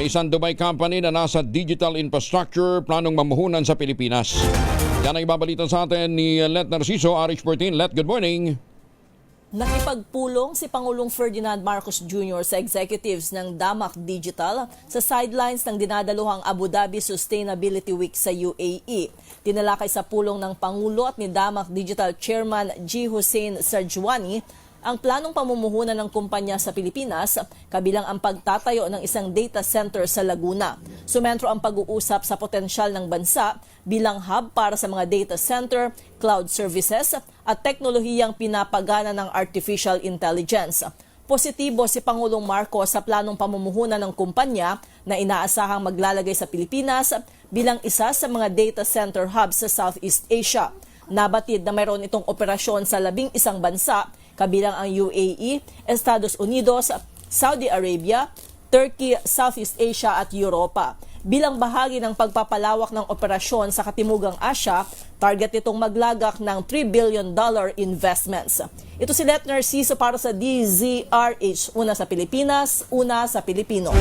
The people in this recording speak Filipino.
May isang Dubai company na nasa digital infrastructure planong mamuhunan sa Pilipinas. Yan ang ibabalita sa atin ni Let Narciso, RH14. Let, good morning. Nakipagpulong si Pangulong Ferdinand Marcos Jr. sa executives ng Damac Digital sa sidelines ng dinadaluhang Abu Dhabi Sustainability Week sa UAE. Tinalakay sa pulong ng Pangulo at ni Damac Digital Chairman G. Hussein Sarjwani ang planong pamumuhunan ng kumpanya sa Pilipinas, kabilang ang pagtatayo ng isang data center sa Laguna. Sumentro ang pag-uusap sa potensyal ng bansa bilang hub para sa mga data center, cloud services at teknolohiyang pinapagana ng artificial intelligence. Positibo si Pangulong Marcos sa planong pamumuhunan ng kumpanya na inaasahang maglalagay sa Pilipinas bilang isa sa mga data center hubs sa Southeast Asia. Nabatid na mayroon itong operasyon sa 11 bansa, kabilang ang UAE, Estados Unidos, Saudi Arabia, Turkey, Southeast Asia at Europa. Bilang bahagi ng pagpapalawak ng operasyon sa Katimugang Asya, target itong maglagak ng $3 billion investments. Ito si Let Narciso para sa DZRH, una sa Pilipinas, una sa Pilipino.